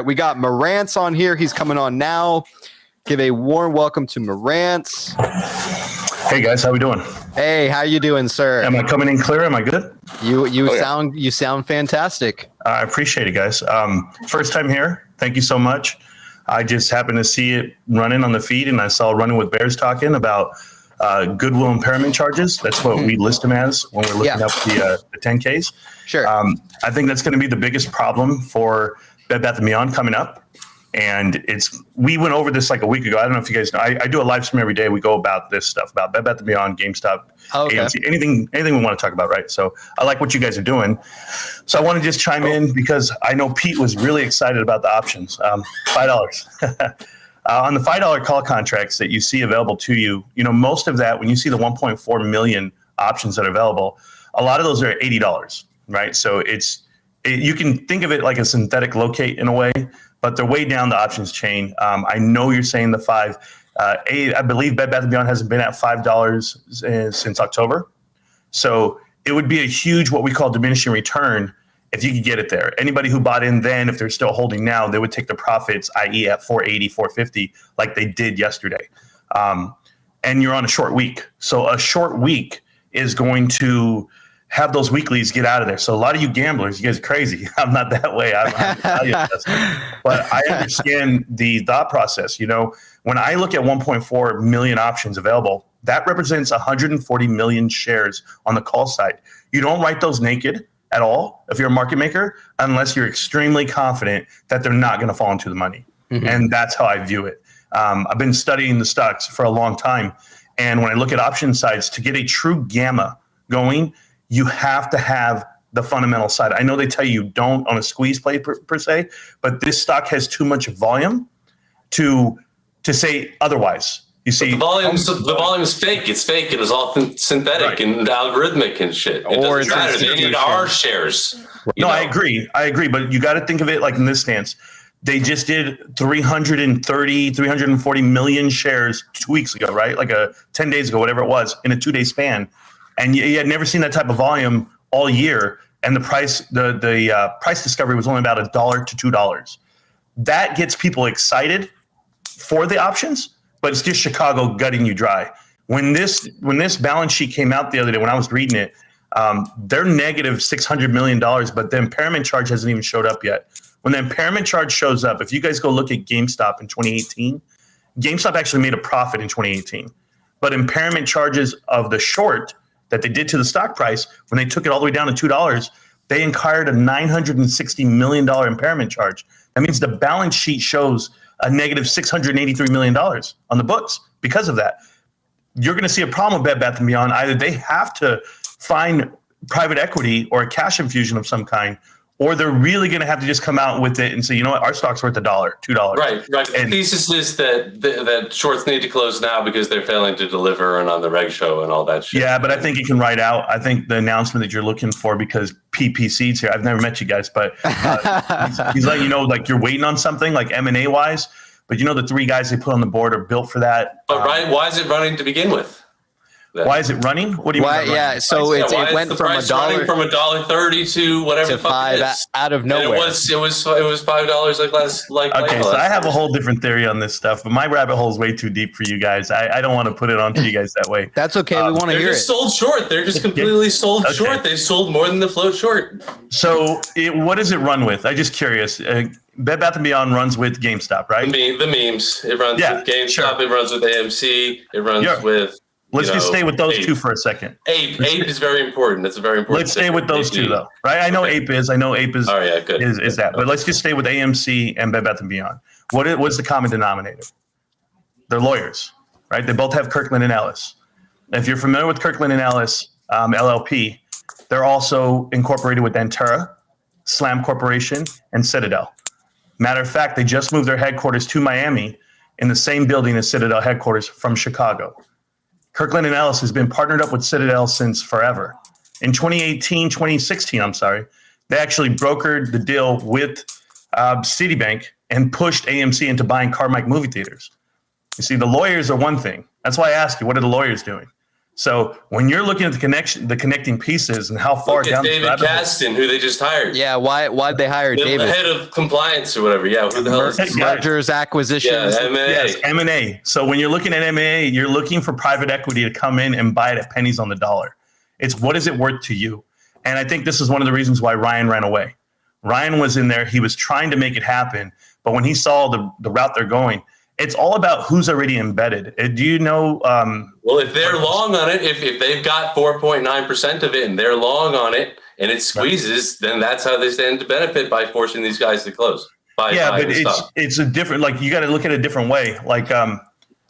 We got Marantz on here. He's coming on now. Give a warm welcome to Marantz. Hey guys, how we doing? Hey, how you doing, sir? Am I coming in clear? Am I good? You sound fantastic. I appreciate it, guys. First time here. Thank you so much. I just happened to see it running on the feed, and I saw Running with Bears talking about goodwill impairment charges. That's what we list them as when we're looking up the 10Ks. Sure. I think that's going to be the biggest problem for Bed Bath & Beyond coming up. And we went over this like a week ago. I don't know if you guys know. I do a live stream every day. We go about this stuff, about Bed Bath & Beyond, GameStop, AMC, anything we want to talk about, right? So I like what you guys are doing. So I want to just chime in because I know Pete was really excited about the options. $5. On the $5 call contracts that you see available to you, most of that, when you see the 1.4 million options that are available, a lot of those are $80, right? So you can think of it like a synthetic locate in a way, but they're way down the options chain. I know you're saying the $5. I believe Bed Bath & Beyond hasn't been at $5 since October. So it would be a huge, what we call diminishing return, if you could get it there. Anybody who bought in then, if they're still holding now, they would take the profits, i.e. at 480, 450, like they did yesterday. And you're on a short week. So a short week is going to have those weeklies get out of there. So a lot of you gamblers, you guys are crazy. I'm not that way. I'm but I understand the thought process. When I look at 1.4 million options available, that represents 140 million shares on the call side. You don't write those naked at all if you're a market maker, unless you're extremely confident that they're not going to fall into the money. Mm-hmm. And that's how I view it. I've been studying the stocks for a long time. And when I look at option sides, to get a true gamma going, you have to have the fundamental side. I know they tell you don't on a squeeze play per se, but this stock has too much volume to say otherwise. You see, but the volume's fake. It's fake. It is all synthetic and algorithmic and shit. It doesn't matter. They need our shares. No, I agree. But you got to think of it like in this stance. They just did 340 million shares 2 weeks ago, right? Like 10 days ago, whatever it was, in a 2-day span. And you had never seen that type of volume all year. And the price discovery was only about $1 to $2. That gets people excited for the options, but it's just Chicago gutting you dry. When this balance sheet came out the other day, when I was reading it, they're negative $600 million, but the impairment charge hasn't even showed up yet. When the impairment charge shows up, if you guys go look at GameStop in 2018, GameStop actually made a profit in 2018. But impairment charges of the short that they did to the stock price, when they took it all the way down to $2, they incurred a $960 million impairment charge. That means the balance sheet shows a negative $683 million on the books because of that. You're going to see a problem with Bed Bath & Beyond. Either they have to find private equity or a cash infusion of some kind, or they're really going to have to just come out with it and say, you know what, our stock's worth $1, $2. Right. The thesis is that shorts need to close now because they're failing to deliver and on the reg show and all that shit. Yeah, but I think it can ride out. I think the announcement that you're looking for, because PPC's here, I've never met you guys, but he's letting you know, like you're waiting on something like M&A wise, but the 3 guys they put on the board are built for that. But why is it running to begin with? Why is it running? What do you mean? Yeah, so it went from $1.30 to whatever to $5 out of nowhere. And it was $5 like okay, so I have a whole different theory on this stuff, but my rabbit hole is way too deep for you guys. I don't want to put it onto you guys that way. That's okay. We want to hear it. They're just sold short. They're just completely sold short. They sold more than the float short. So what does it run with? I'm just curious. Bed Bath & Beyond runs with GameStop, right? The memes. It runs with GameStop. Sure. It runs with AMC. It runs with... Let's just stay with those two for a second. Ape is very important. That's a very important. Let's stay with those two, though, right? I know Ape is. Oh, yeah, good. Is that. But let's just stay with AMC and Bed Bath & Beyond. What's the common denominator? They're lawyers, right? They both have Kirkland & Ellis. If you're familiar with Kirkland & Ellis, LLP, they're also incorporated with Antara, Slam Corporation, and Citadel. Matter of fact, they just moved their headquarters to Miami in the same building as Citadel headquarters from Chicago. Kirkland & Ellis has been partnered up with Citadel since forever. In 2016, they actually brokered the deal with Citibank and pushed AMC into buying Carmike movie theaters. You see, the lawyers are one thing. That's why I ask you, what are the lawyers doing? So when you're looking at the connecting pieces and how far down David Caston, who they just hired. Yeah, why'd they hire David? The head of compliance or whatever. Yeah, who the hell is this? Mergers, acquisitions. Yeah, M&A. Yes, M&A. So when you're looking at M&A, you're looking for private equity to come in and buy it at pennies on the dollar. It's what is it worth to you? And I think this is one of the reasons why Ryan ran away. Ryan was in there. He was trying to make it happen. But when he saw the route they're going, it's all about who's already embedded. Do you know? Well, if they're long on it, if they've got 4.9% of it and they're long on it and it squeezes, then that's how they stand to benefit by forcing these guys to close. But it's a different, like you got to look at it a different way. Like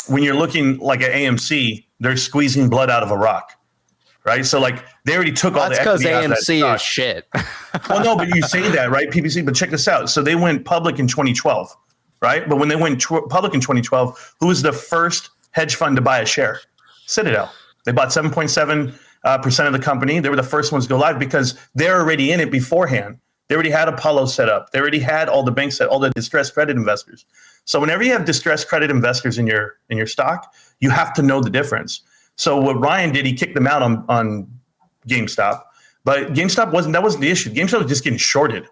when you're looking like at AMC, they're squeezing blood out of a rock. Right. So like they already took all the equity out of that stock. AMC is shit. Well, no, but you say that, right? PPC, but check this out. So they went public in 2012. Right. But when they went public in 2012, who was the first hedge fund to buy a share? Citadel. They bought 7.7% of the company. They were the first ones to go live because they're already in it beforehand. They already had Apollo set up. They already had all the banks, all the distressed credit investors. So whenever you have distressed credit investors in your stock, you have to know the difference. So what Ryan did, he kicked them out on GameStop. But GameStop wasn't the issue. GameStop was just getting shorted.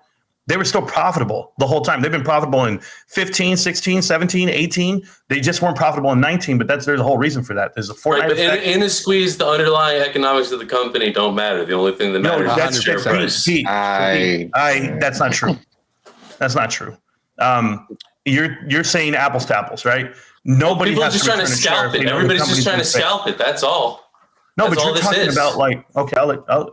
They were still profitable the whole time. They've been profitable in 15, 16, 17, 18. They just weren't profitable in 19, but there's a whole reason for that. There's a Fortnite effect. In a squeeze, the underlying economics of the company don't matter. The only thing that matters is the share price. That's not true. That's not true. You're saying apples to apples, right? Nobody people are has just to trying to scalp it. Everybody's just trying to scalp it. That's all. No, That's but you're talking about like, okay,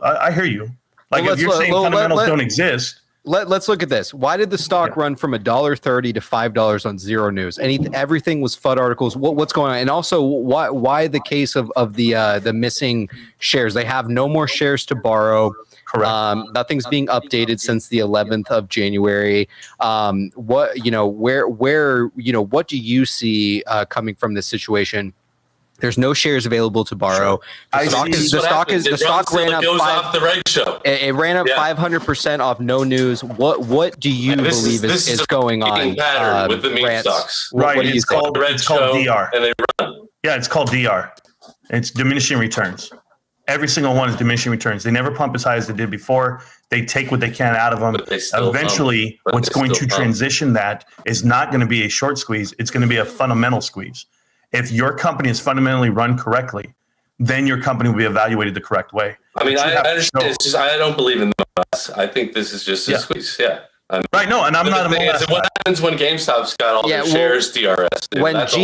I hear you. Like if you're saying fundamentals don't exist. Let's look at this. Why did the stock run from $1.30 to $5 on Zero News? Everything was FUD articles. What's going on? And also, why the case of the missing shares? They have no more shares to borrow. Correct. Nothing's being updated since the 11th of January. What do you see coming from this situation? There's no shares available to borrow. The stock ran up. Goes off the right show. It ran up 500% off no news. What do you believe is going on? Pattern with the meme stocks. Right. It's called DR. And they run. Yeah, it's called DR. It's diminishing returns. Every single one is diminishing returns. They never pump as high as they did before. They take what they can out of them. Eventually, what's going to transition that is not going to be a short squeeze. It's going to be a fundamental squeeze. If your company is fundamentally run correctly, then your company will be evaluated the correct way. I mean, I understand. It's just I don't believe in the I think this is just a squeeze. Yeah. Right. No, and I'm not a MOAS guy. What happens when GameStop's got all their shares DRS? I'm not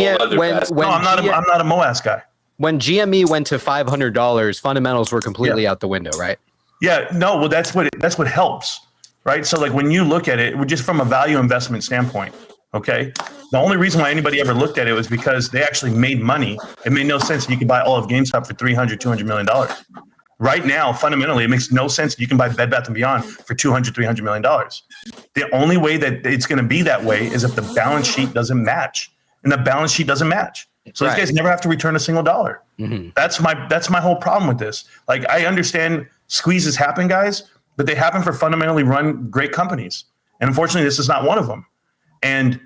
a MOAS guy. When GME went to $500, fundamentals were completely out the window, right? Yeah. No. Well, that's what helps, right? So, like when you look at it, just from a value investment standpoint, okay. The only reason why anybody ever looked at it was because they actually made money. It made no sense that you could buy all of GameStop for $200 million. Right now, fundamentally, it makes no sense that you can buy Bed Bath & Beyond for $300 million. The only way that it's going to be that way is if the balance sheet doesn't match. And the balance sheet doesn't match. So these guys never have to return a single dollar. Mm-hmm. That's my whole problem with this. Like, I understand squeezes happen, guys, but they happen for fundamentally run great companies. And unfortunately, this is not one of them. And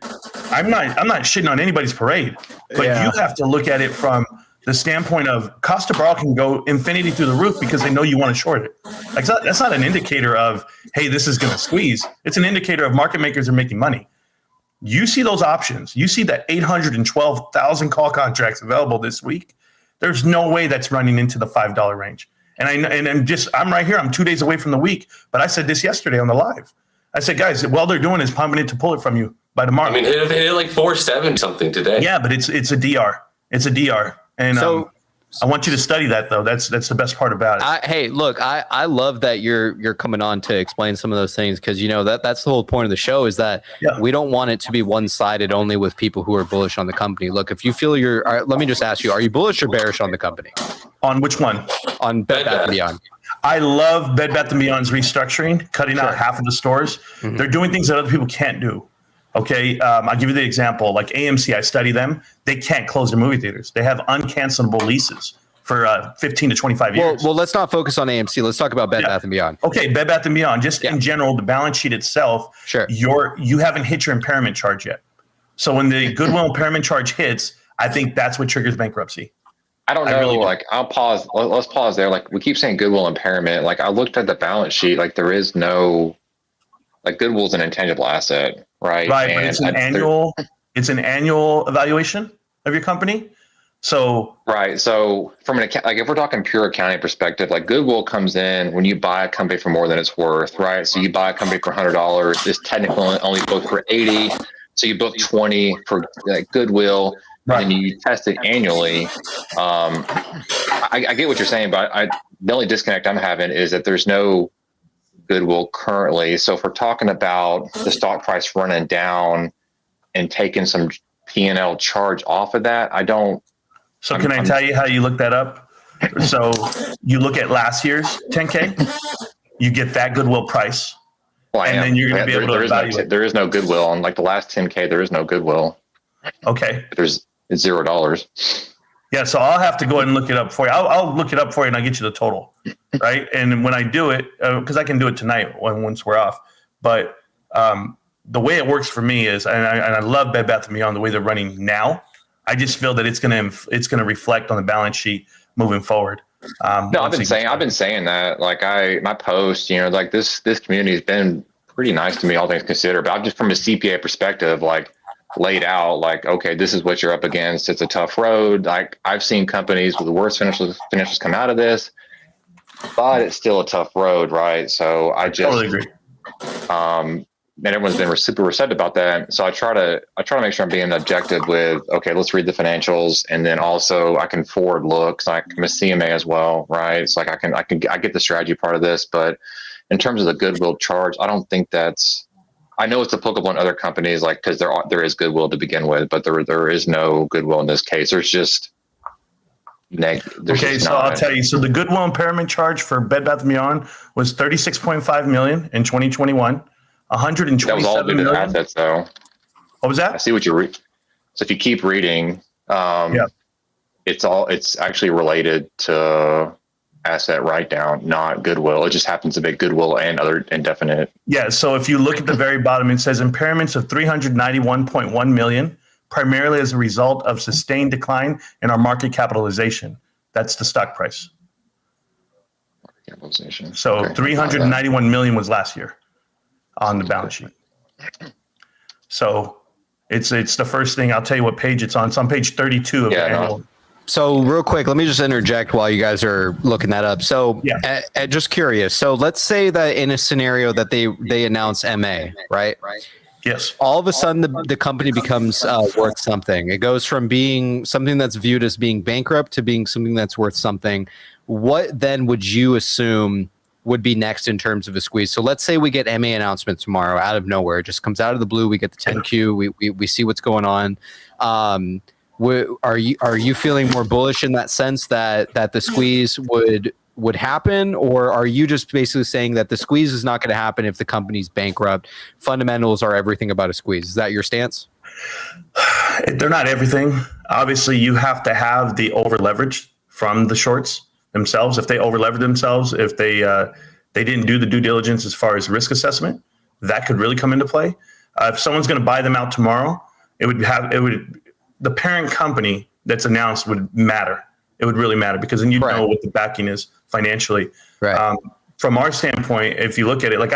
I'm not shitting on anybody's parade, but you have to look at it from the standpoint of cost to borrow can go infinity through the roof because they know you want to short it. Like that's not an indicator of, hey, this is going to squeeze. It's an indicator of market makers are making money. You see those options. You see that 812,000 call contracts available this week. There's no way that's running into the $5 range. And I'm right here. I'm 2 days away from the week, but I said this yesterday on the live. I said, guys, all they're doing is pumping it to pull it from you by tomorrow. I mean, it hit like 4.7 something today. Yeah, but it's a DR. It's a DR. And so I want you to study that, though. That's the best part about it. Hey, look, I love that you're coming on to explain some of those things because, you know, that's the whole point of the show is that we don't want it to be one-sided only with people who are bullish on the company. Look, if you feel let me just ask you, are you bullish or bearish on the company? On which one? On Bed Bath & Beyond. I love Bed Bath & Beyond's restructuring, cutting out half of the stores. Mm-hmm. They're doing things that other people can't do. Okay, I'll give you the example. Like AMC, I study them. They can't close their movie theaters. They have uncancelable leases for 15 to 25 years. Well, let's not focus on AMC. Let's talk about Bed Bath & Beyond. Okay, Bed Bath & Beyond. Just in general, the balance sheet itself, you haven't hit your impairment charge yet. So when the goodwill impairment charge hits, I think that's what triggers bankruptcy. I don't know. Really like, I'll pause. Let's pause there. Like, we keep saying goodwill impairment. Like, I looked at the balance sheet. Like, there is no, like, goodwill's an intangible asset, right? Right, but it's an annual evaluation of your company. So right. So from like, if we're talking pure accounting perspective, like, goodwill comes in when you buy a company for more than it's worth, right? So you buy a company for $100. It's technically only booked for 80. So you book 20 for goodwill. Right. And then you test it annually. I get what you're saying, but the only disconnect I'm having is that there's no goodwill currently. So if we're talking about the stock price running down and taking some P&L charge off of that, I don't. So can I tell you how you look that up? So you look at last year's 10K, you get that goodwill price, and then you're going to be able to evaluate. There is no goodwill on like the last 10K. There is no goodwill. Okay. It's $0. Yeah, so I'll have to go ahead and look it up for you. I'll look it up for you, and I'll get you the total, right? And when I do it, because I can do it tonight once we're off, but the way it works for me is, and I love Bed Bath & Beyond the way they're running now. I just feel that it's gonna reflect on the balance sheet moving forward. No, I've been saying that. Like my post, like this community has been pretty nice to me, all things considered. But I'm just from a CPA perspective, like, laid out like, okay, this is what you're up against. It's a tough road. Like, I've seen companies with the worst financials come out of this, but it's still a tough road, right? So I just totally agree. And everyone's been super receptive about that. So I try to make sure I'm being objective with, okay, let's read the financials, and then also I can forward look. So I'm a CMA as well, right? It's like I get the strategy part of this, but in terms of the goodwill charge, I don't think I know it's applicable in other companies, like, because there is goodwill to begin with, but there is no goodwill in this case. There's just okay. So I'll tell you. So the goodwill impairment charge for Bed Bath & Beyond was $36.5 million in 2021. 127 that was all due to assets, though. What was that? I see what you read. So if you keep reading, it's actually related to asset write down, not goodwill. It just happens to be goodwill and other indefinite. Yeah. So if you look at the very bottom, it says impairments of $391.1 million, primarily as a result of sustained decline in our market capitalization. That's the stock price. Capitalization. So okay. $391 million was last year on the balance sheet. So it's the first thing. I'll tell you what page it's on. It's on page 32 of the annual. So real quick, let me just interject while you guys are looking that up. So just curious. So let's say that in a scenario that they announce MA, right? Yes. All of a sudden the company becomes worth something. It goes from being something that's viewed as being bankrupt to being something that's worth something. What then would you assume would be next in terms of a squeeze? So let's say we get MA announcement tomorrow out of nowhere. It just comes out of the blue. We get the 10Q. We see what's going on. Are you feeling more bullish in that sense that the squeeze would happen, or are you just basically saying that the squeeze is not going to happen if the company's bankrupt? Fundamentals are everything about a squeeze. Is that your stance? They're not everything. Obviously, you have to have the over leverage from the shorts themselves. If they over leverage themselves, if they didn't do the due diligence as far as risk assessment, that could really come into play. If someone's going to buy them out tomorrow, the parent company that's announced would matter. It would really matter, because then you know what the backing is financially. Right. From our standpoint, if you look at it, like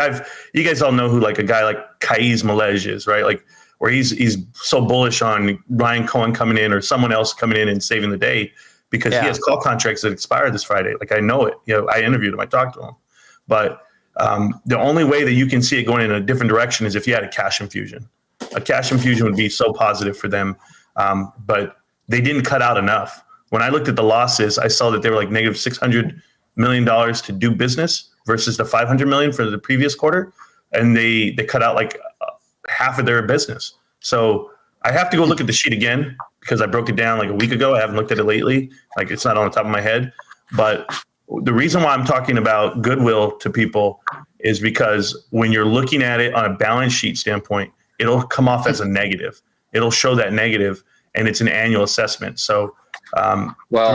you guys all know who like a guy like Kaiz Malej is, right? Like where he's so bullish on Ryan Cohen coming in or someone else coming in and saving the day, because he has call contracts that expire this Friday. Like I know it. I interviewed him. I talked to him. But the only way that you can see it going in a different direction is if you had a cash infusion. A cash infusion would be so positive for them. But they didn't cut out enough. When I looked at the losses, I saw that they were like negative $600 million to do business versus the $500 million for the previous quarter. And they cut out like half of their business. So I have to go look at the sheet again, because I broke it down like a week ago. I haven't looked at it lately. Like it's not on the top of my head. But the reason why I'm talking about goodwill to people is because when you're looking at it on a balance sheet standpoint, it'll come off as a negative. It'll show that negative, and it's an annual assessment. So, like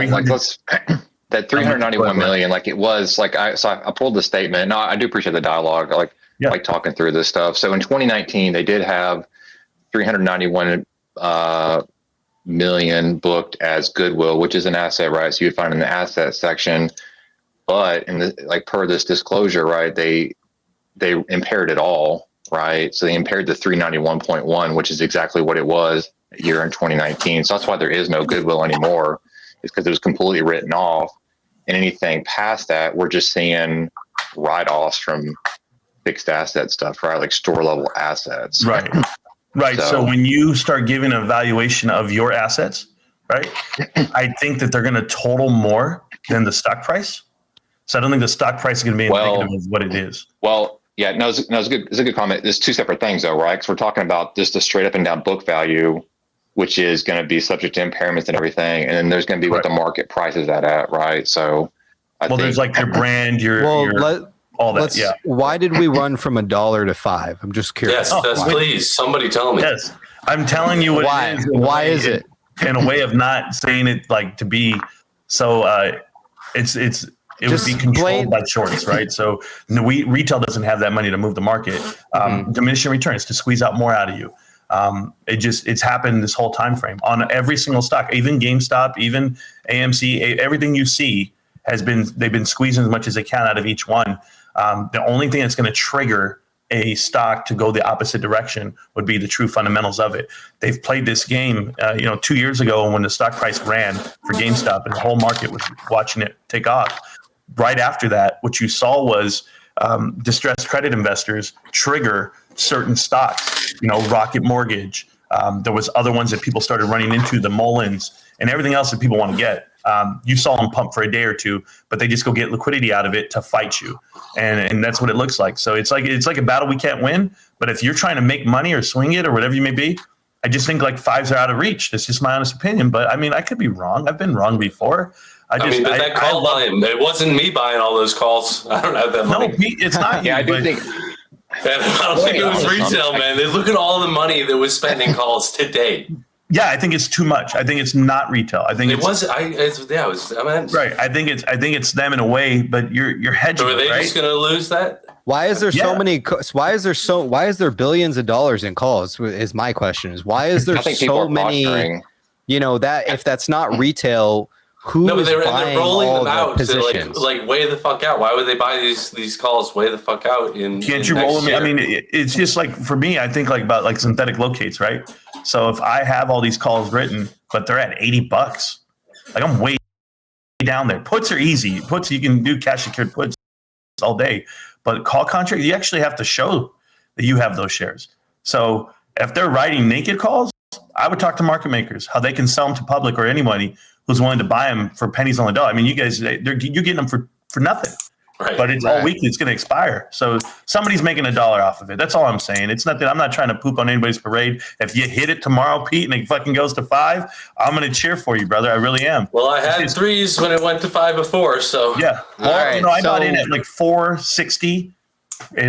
that 391 million, like it was like I pulled the statement. No, I do appreciate the dialogue, like talking through this stuff. So in 2019, they did have 391 million booked as goodwill, which is an asset, right? So you would find in the asset section, but in the, like per this disclosure, right, they impaired it all, right? So they impaired the 391.1, which is exactly what it was year in 2019. So that's why there is no goodwill anymore, is because it was completely written off. And anything past that, we're just seeing write-offs from fixed asset stuff, right? Like store level assets. Right. Right. So when you start giving a valuation of your assets, right, I think that they're going to total more than the stock price. So I don't think the stock price is going to be indicative of what it is. Well, yeah, no, it's good. It's a good comment. There's two separate things though, right? Because we're talking about just the straight up and down book value, which is going to be subject to impairments and everything. And then there's going to be what the market prices that at, right? So I think there's like your brand, all that. Yeah. Why did we run from $1 to $5? I'm just curious. Yes, please, somebody tell me. Yes, I'm telling you what why. it is. Why is it? In a way of not saying it like to be so. It would be controlled by shorts, right? So retail doesn't have that money to move the market. Diminishing returns to squeeze out more out of you. It's happened this whole time frame on every single stock, even GameStop, even AMC, everything you see they've been squeezing as much as they can out of each one. The only thing that's going to trigger a stock to go the opposite direction would be the true fundamentals of it. They've played this game, 2 years ago when the stock price ran for GameStop and the whole market was watching it take off. Right after that, what you saw was distressed credit investors trigger certain stocks, Rocket Mortgage. There was other ones that people started running into, the Mullins and everything else that people want to get. You saw them pump for a day or two, but they just go get liquidity out of it to fight you. And that's what it looks like. So it's like a battle we can't win. But if you're trying to make money or swing it or whatever you may be, I just think like fives are out of reach. That's just my honest opinion. But I mean, I could be wrong. I've been wrong before. But that call volume, it wasn't me buying all those calls. I don't have that money. No, it's not. Yeah, I do think. I don't think it was retail, man. Look at all the money that was spent in calls today. Yeah, I think it's too much. I think it's not retail. I think it was. I mean, right. I think it's them in a way, but you're hedging. So are they right? just going to lose that? Why is there so many? Why is there billions of dollars in calls? Is my question. Why is there so many? That if that's not retail, they're rolling them out to like way the fuck out. Why would they buy these calls way the fuck out Can't you roll them? I mean, it's just like for me, I think about like synthetic locates, right? So if I have all these calls written, but they're at $80, like I'm way down there. Puts are easy. Puts you can do cash secured puts all day, but call contract you actually have to show that you have those shares. So if they're writing naked calls, I would talk to market makers how they can sell them to public or anybody who's willing to buy them for pennies on the dollar. I mean, you guys, you're getting them for nothing, right? But it's all weekly. It's going to expire. So somebody's making $1 off of it. That's all I'm saying. It's not that I'm not trying to poop on anybody's parade. If you hit it tomorrow, Pete, and it fucking goes to 5, I'm going to cheer for you, brother. I really am. Well, I had 3s when it went to 5 before. So yeah. Well, I got in at like 460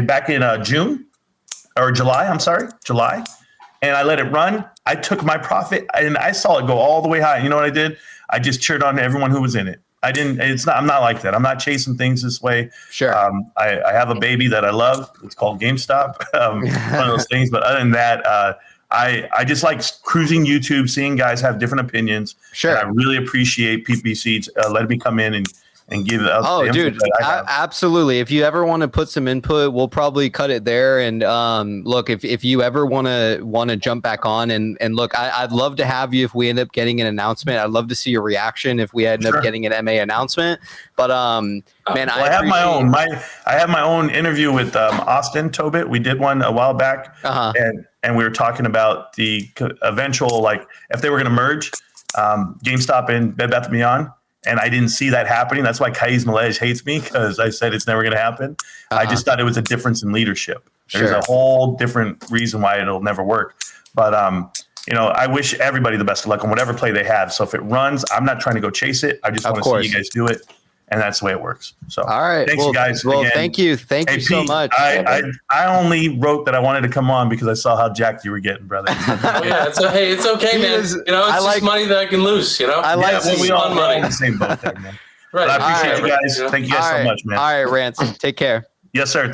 back in July. I'm sorry, July. And I let it run. I took my profit and I saw it go all the way high. You know what I did? I just cheered on everyone who was in it. I'm not like that. I'm not chasing things this way. Sure. I have a baby that I love. It's called GameStop. One of those things. But other than that, I just like cruising YouTube, seeing guys have different opinions. Sure. And I really appreciate PPC letting me come in and give us the dude, absolutely. If you ever want to put some input, we'll probably cut it there. And look, if you ever want to jump back on and look, I'd love to have you if we end up getting an announcement. I'd love to see your reaction if we end up getting an MA announcement. But man, I have my own. I have my own interview with Austin Tobit. We did one a while back, and we were talking about the eventual, like if they were going to merge GameStop and Bed Bath & Beyond. And I didn't see that happening. That's why Kais Malej hates me, because I said it's never going to happen. I just thought it was a difference in leadership. There's a whole different reason why it'll never work. But, I wish everybody the best of luck on whatever play they have. So if it runs, I'm not trying to go chase it. I just want to see you guys do it. And that's the way it works. So, all right. Thanks, you guys. Well, again. Thank you so much. I only wrote that I wanted to come on because I saw how jacked you were getting, brother. It's okay, man. It's just money that I can lose. I like we all money in the same boat there, man. Right. But I appreciate you guys. Thank you guys so much, man. All right, Rance. Take care. Yes, sir.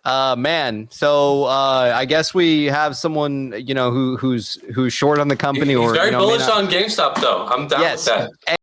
Man, so I guess we have someone, who's short on the company, He's or very bullish may not- on GameStop, though. I'm down with Yes. that.